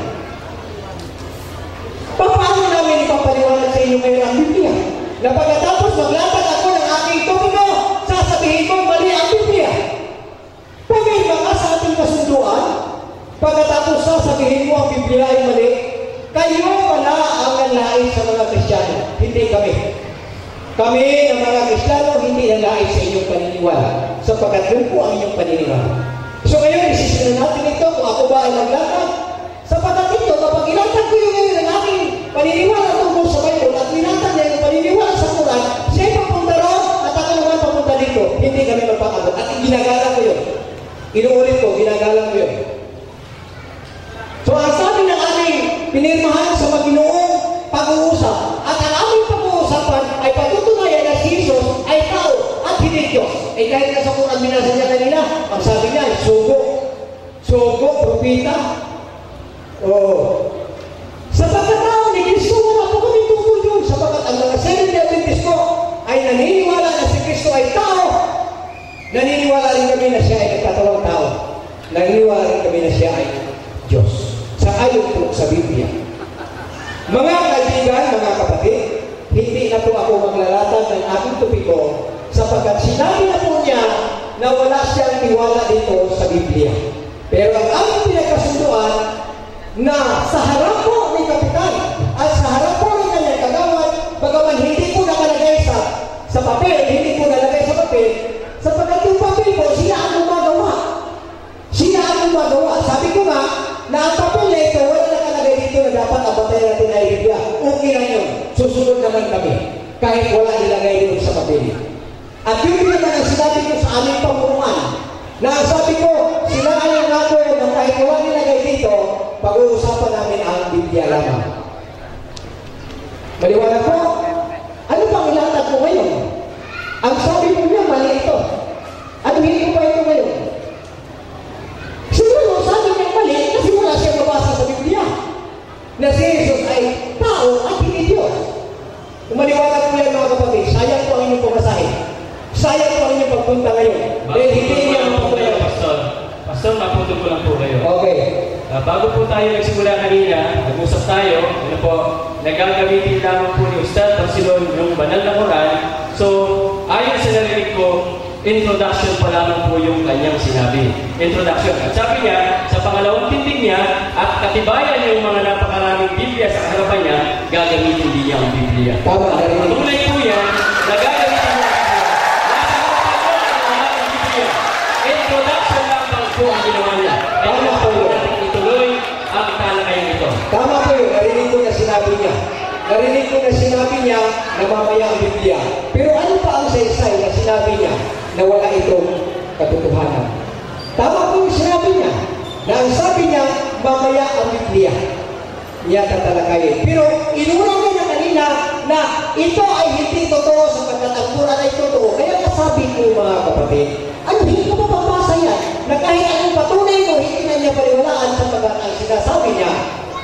Paano namin ipapaliwanag sa inyo ngayon ang Biblia? Na pagkatapos maglatag ako ng aking topiko, sasabihin ko mali ang Biblia. Pumirma ka sa ating kasunduan, pagkatapos sasabihin mo ang Biblia ay mali, kayo pala ang nanlait sa mga Kristiyano, hindi kami. Kami ng mga Kristiyano hindi nanlait sa inyong paniniwala, sapagkat yun po ang inyong paniniwala. So ngayon, isisinan natin ito kung ako ba ay naglatag. Sapagkat ito, kapag ilatag ko yung ngayon ang aking paniniwala tungkol sa Bible at ilatag niya yung paniniwala sa Quran, siya ay papunta ron at ako naman papunta dito. Hindi kami magpakabot. At ginagalang ko yun. Inuulit ko, ginagalang ko yun. So ang sabi ng aming pinirmahan sa Panginoong pag-uusap at ang aming pag-uusapan ay patutunayan na si Jesus ay tao at hindi Diyos. Eh kahit na sa Quran binasa niya kanina, ang sabi niya, sugo, propita. Oh. Sa pagkatao ni Kristo, wala po kami tungkol yun. Sapagkat ang mga Seventh-day Adventist ko ay naniniwala na si Kristo ay tao. Naniniwala rin kami na siya ay nagkatawang tao. Naniniwala rin kami na siya ay Diyos. Sa ayon po sa Biblia. Mga kaibigan, mga kapatid, hindi na po ako maglalatag ng aking topiko sapagkat sinabi na po niya na wala siyang tiwala dito sa Biblia. Pero ang aming pinagkasunduan na sa harap po ni Kapitan at sa harap po ng kanyang kagawad, bagaman hindi po nakalagay sa papel, hindi po nalagay sa papel, sapagkat yung papel po, sila ang gumagawa. Sila ang gumagawa. Sabi ko nga, na ang papel na ito, wala nakalagay dito na dapat abantay natin na Biblia. Okay na yun. Susunod naman kami. Kahit wala nilagay dito sa papel. At yung naman ang sinabi ko sa aming pamunuan, na sabi ko, sila ay nako na kahit wala nilagay dito, pag-uusapan namin ang Biblia lamang. Maliwanag po? Ano pang ilatag ko ngayon? Ang sabi mo niya, mali ito. Ano hindi ko pa ito ngayon? Siguro, sabi niya mali kasi wala siya mabasa sa Biblia. Na si Jesus ay tao at hindi Diyos. Kung maliwanag ko yan mga kapatid, sayang po ang inyong pagmasahe. Sayang po ang inyong pagpunta ngayon. Dahil hindi niya mapagpunta. Pastor, maputol ko lang po kayo. Okay. Bago po tayo nagsimula kanina, nag-usap tayo, ano po, nagagamitin lamang po ni Ustad Barcelon yung banal na Quran. So, ayon sa narinig ko, introduction pa lamang po yung kanyang sinabi. Introduction. At sabi niya, sa pangalawang tindig niya, at katibayan yung mga napakaraming Biblia sa harapan niya, gagamitin din niya ang Biblia. Tama. Tunay po yan, nagagamitin niya ang Biblia. Introduction lamang po ang ginawa niya. Tama po yun. Ituloy ang talakayan ito. Tama po yun. Narinig ko na sinabi niya. Narinig ko na sinabi niya na mamaya ang Biblia. Pero ano pa ang saysay na sinabi niya na wala itong katotohanan? Tama po yung sinabi niya. Na ang sabi niya, mamaya ang Biblia. Niya tatalakayin. Pero inuna niya kanina na ito ay hindi totoo sapagkat ang Quran ay totoo. Kaya nasabi ko mga kapatid, ano, hindi ko mapapasa yan. Na kahit anong patunay ko, hindi na niya paliwalaan sapagkat ang sinasabi niya,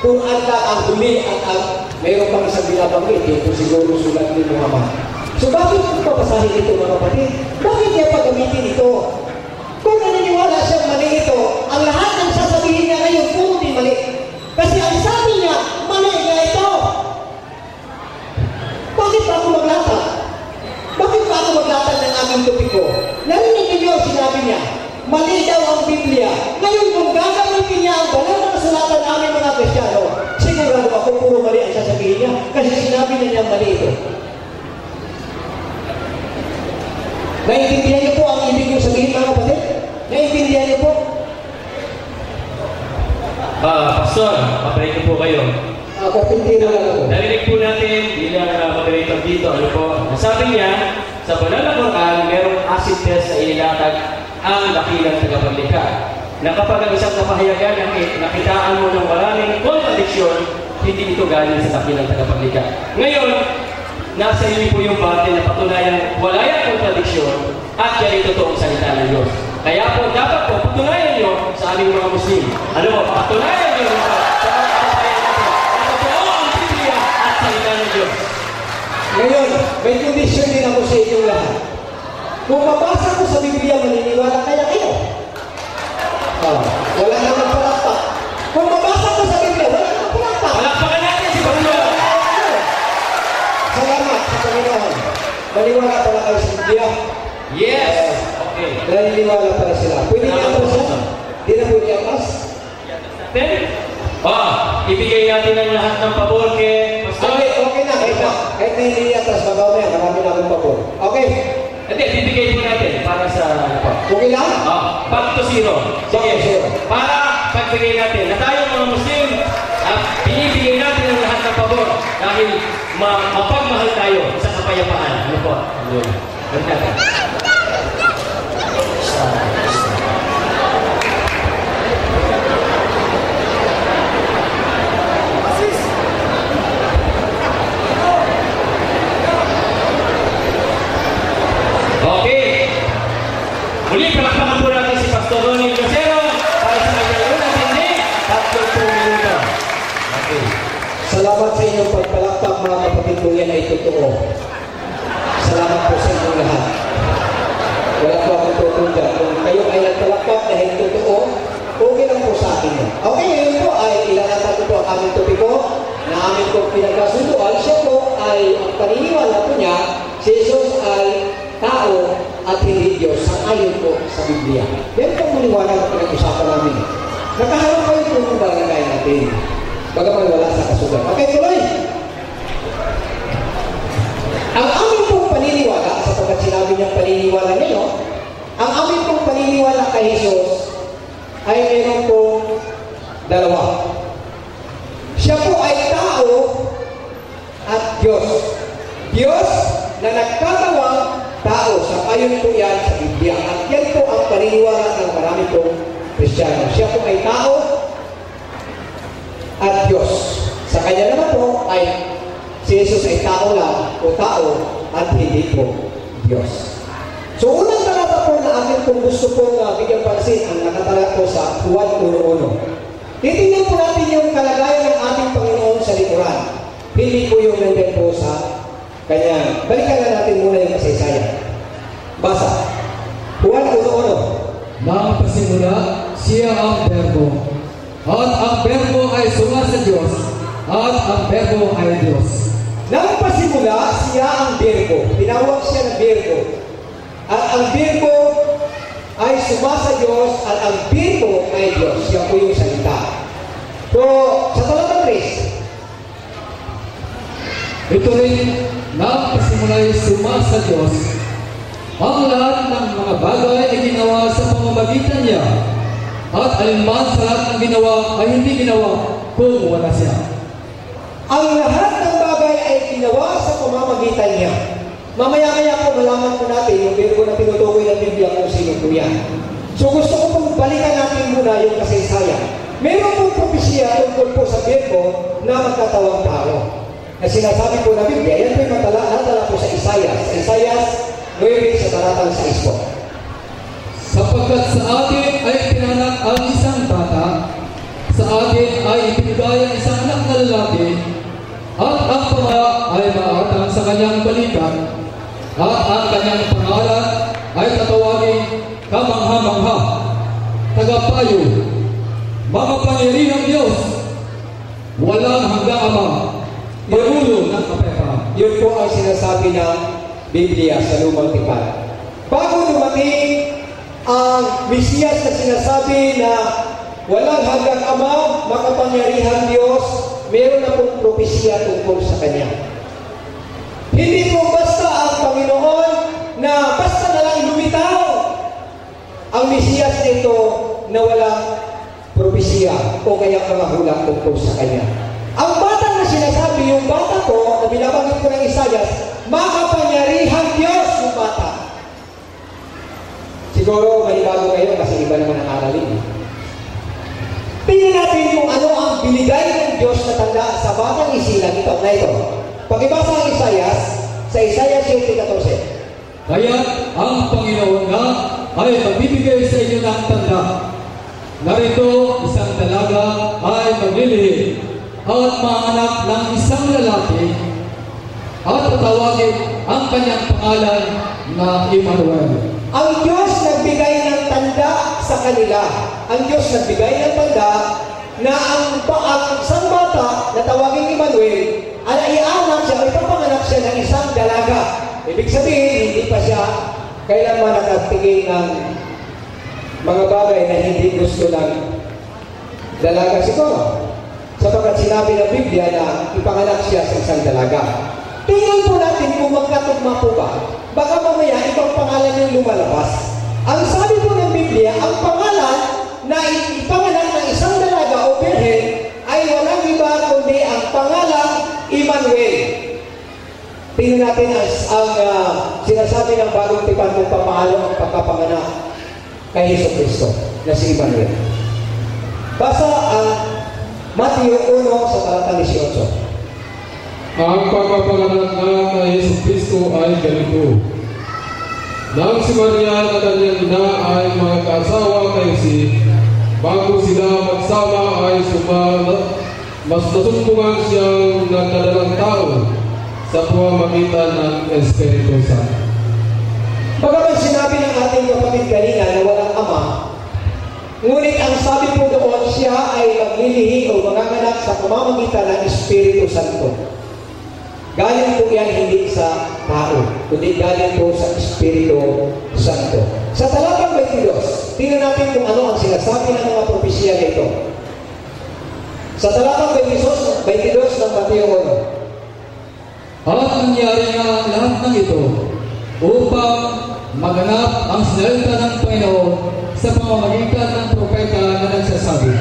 kung ang huli at ang mayroon pang isang binabanggit, ito siguro sulat ni Muhammad. So bakit ko papasahin ito mga kapatid? Bakit niya paggamitin ito? Kung naniniwala siyang mali ito, ang lahat ng sasabihin niya ngayon, puro din mali. Kasi ang sabi niya, mali niya ito. Bakit pa ako maglatag? Bakit pa ako maglatag ng aming topiko? Narinig niyo ang sinabi niya, mali daw ang Biblia. Ngayon kung gagamitin niya ang banal na kasulatan namin mga Kristiyano, sigurado ako puro mali ang sasabihin niya kasi sinabi niya mali ito. Naiintindihan niyo po ang ibig kong sabihin mga kapatid? Naiintindihan niyo po? Pastor, papalit po kayo. Kapintira lang ako. Narinig po natin bilang moderator dito, ano po, sabi niya, sa banal na Quran, merong acid test na inilatag ang dakilang tagapaglikha. Na kapag ang isang kapahayagan nakitaan mo ng maraming contradiction, hindi ito galing sa dakilang tagapaglikha. Ngayon, nasa iyo po yung parte na patunayan wala yung contradiction at yan ay totoong salita ng Diyos. Kaya po, dapat po, patunayan nyo sa aming mga Muslim. Ano po, patunayan nyo sa mga kapahayagan natin na totoo ang Biblia at salita ng Diyos. Ngayon, may condition din ako sa inyong lahat. Kung mabasa ko sa Biblia, maniniwala kaya kayo. Wala na magpalakpak. Kung mabasa ko sa Biblia, wala na magpalakpak. Palakpakan natin si Panginoon. Salamat sa Panginoon. Maniwala pala kayo sa Biblia. Yes. Okay. Naniniwala pala sila. Pwede niya atas ha? Di na pwede atas? Then, ibigay natin ang lahat ng pabor kay Pastor. Okay na. Kahit na hindi atas, babaw na yan. Marami na akong pabor. Okay. Hindi, bibigay po natin para sa Okay lang? back to zero. Sige. Para pagbigay natin na tayo mga Muslim, binibigay natin ang lahat ng pabor dahil mapagmahal tayo sa kapayapaan. Ano po? Okay. Muli, palakpakan po natin si Pastor Ronnie Lucero para sa kanyang unang hindi 30 minuto. Okay. Salamat sa inyong pagpalakpak, mga kapatid ko, yan ay totoo. Salamat po sa inyong lahat. Wala po akong tutunda. Kung kayo ay nagpalakpak dahil totoo, okay lang po sa akin yan. Okay, ngayon po ay ilalatan ko po ang aming topiko na amin po pinagkasunduan. Siya po ay ang paniniwala po niya, si Jesus ay tao at hindi Diyos, sangayon po sa Biblia. Yan po ang maniwala na pinag-usapan namin. Nakaharap kayo po kung bagay natin. Bagaman wala sa kasugan. Okay, tuloy! Ang aming pong paniniwala, sapagkat sinabi niyang paniniwala ninyo, ang aming pong paniniwala kay Jesus ay meron pong dalawa. Siya po ay tao at Diyos. Diyos na nagkatawang tao. Sa ayon po yan sa Biblia. At yan po ang paniniwala ng marami pong Kristiyano. Siya po ay tao at Diyos. Sa kanya naman po ay si Jesus ay tao lang o tao at hindi po Diyos. So unang talata po na amin kung gusto po na bigyan pansin ang nakatala po sa Juan 1:1. Titingnan po natin yung kalagayan ng ating Panginoon sa likuran. Hindi po yung nandyan po sa kanya. Balikan na natin muna yung kasaysayan. Basa. Juan 1:1. Nang pasimula, siya ang Berbo. At ang Berbo ay suma sa Diyos. At ang Berbo ay Diyos. Nang pasimula, siya ang Berbo. Tinawag siya ng Berbo. At ang Berbo ay suma sa Diyos. At ang Berbo ay Diyos. Siya po yung salita. So, sa talatang 3. Ito rin, nang pasimula ay suma sa Diyos. Ang lahat ng mga bagay ay ginawa sa pamamagitan niya. At alinman sa lahat ng ginawa ay hindi ginawa kung wala siya. Ang lahat ng bagay ay ginawa sa pamamagitan niya. Mamaya-maya po malaman po natin yung Berbo na tinutukoy ng Biblia kung sino po yan. So gusto ko pong balikan natin muna yung kasaysayan. Meron pong propesya tungkol po sa Berbo na magkatawang tao. Na sinasabi po na Biblia, yan po yung natala po sa Isaias. Isaias 9 sa talatang 6 po. Sapagkat sa atin ay pinanak ang isang bata, sa atin ay ibinigay ang isang anak na lalaki, at ang pamala ay maaatang sa kanyang balikan, at ang kanyang pangalan ay tatawagin kamangha-mangha, tagapayo, makapangyarihang Diyos, walang hanggang Ama, Iulo ng kapayapaan. Yun po ang sinasabi ng Biblia sa Lumang Tipan. Bago dumating ang Mesiyas na sinasabi na walang hanggang Ama, makapangyarihang Diyos, meron na pong propesya tungkol sa Kanya. Hindi po basta ang Panginoon na basta na lang lumitaw ang Mesiyas nito na walang propesya o kaya pangahulang tungkol sa Kanya. Ang bata na sinasabi, yung bata ko, na binabanggit ko ng Isaias, makapangyarihang Diyos, yung Siguro may bago kayo kasi iba naman ang aralin. Tingnan natin kung ano ang binigay ng Diyos na tanda sa batang isilang ito na ito. Pakibasa ang Isaias sa Isaias 7:14. Kaya ang Panginoon nga ay magbibigay sa inyo ng tanda. Narito, isang dalaga ay maglilihim at maanak ng isang lalaki at tatawagin ang kanyang pangalan na Emmanuel. Ang Diyos nagbigay ng tanda sa kanila. Ang Diyos nagbigay ng tanda na ang isang bata na tawagin Emmanuel ay ianak siya o ipapanganak siya ng isang dalaga. Ibig sabihin, hindi pa siya kailanman nakatingin ng mga bagay na hindi gusto ng dalaga siguro. Sapagkat sinabi ng Biblia na ipanganak siya sa isang dalaga. Tingnan po natin kung magkatugma po ba. Baka mamaya ibang pangalan yung lumalabas. Ang sabi po ng Biblia, ang pangalan na ipanganak ng isang dalaga o birhen ay walang iba kundi ang pangalang Emmanuel. Tingnan natin ang sinasabi ng bagong tipan kung paano ang pagkapanganak kay Hesus Kristo na si Emmanuel. Basa ang Mateo 1 sa talata 18. Ang pagpapanganak na kay Hesus Kristo ay ganito. Nang si Maria na kanyang ina ay magkaasawa kay Jose, bago sila magsama ay mas nasumpungan siyang nagdadalang tao sa pamamagitan ng Espiritu Santo. Bagaman sinabi ng ating kapatid kanina na walang ama, ngunit ang sabi po doon, siya ay maglilihi o manganganak sa pamamagitan ng Espiritu Santo. Galing po yan hindi sa tao, kundi galing po sa Espiritu Santo. Sa talatang 22, tingnan natin kung ano ang sinasabi ng mga propesya nito. Sa talatang 22 ng Mateo 1. At nangyari nga ang lahat ng ito upang maganap ang sinalita ng Panginoon sa pamamagitan ng propeta na nagsasabi,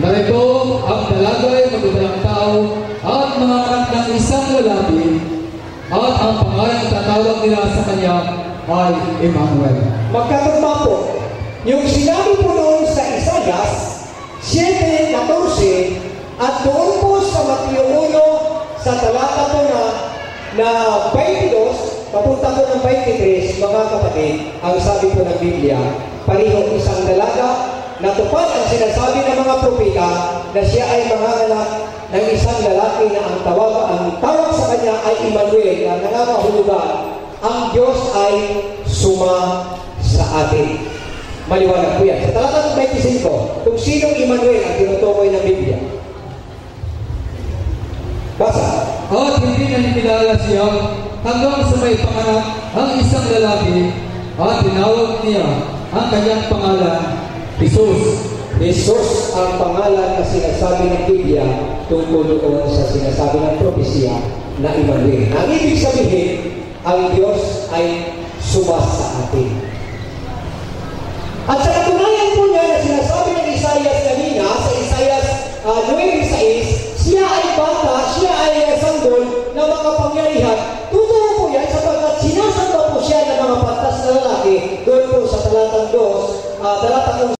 narito ang dalaga ay magdadalang tao at mga anak ng isang lalaki at ang pangalan na tatawag nila sa kanya ay Emmanuel. Magkatugma po, yung sinabi po noon sa Isaias 7:14 at doon po sa Mateo 1 sa talata po na 22, papunta po ng 23, mga kapatid, ang sabi po ng Biblia, parihong isang dalaga, natupad ang sinasabi ng mga propeta na siya ay manganganak ng isang lalaki na ang tawag sa kanya ay Emmanuel, na nangangahulugan, ang Diyos ay suma sa atin. Maliwanag po yan. Sa talatang 25, kung sinong Emmanuel ang tinutukoy ng Biblia. Basa. At hindi na kilala siya hanggang sa may panganak ang isang lalaki at tinawag niya ang kanyang pangalan, Jesus. Jesus ang pangalan na sinasabi ng Biblia tungkol doon sa sinasabi ng propesya na Emmanuel. Ang ibig sabihin, ang Diyos ay suma sa atin. At sa katunayan po niya na sinasabi ng Isaias kanina, sa Isaias 9:6, siya ay bata, siya ay sanggol ng mga pangyarihan. Totoo po yan sapagkat sinasamba po siya ng mga pantas na lalaki doon po sa talatang 2, talatang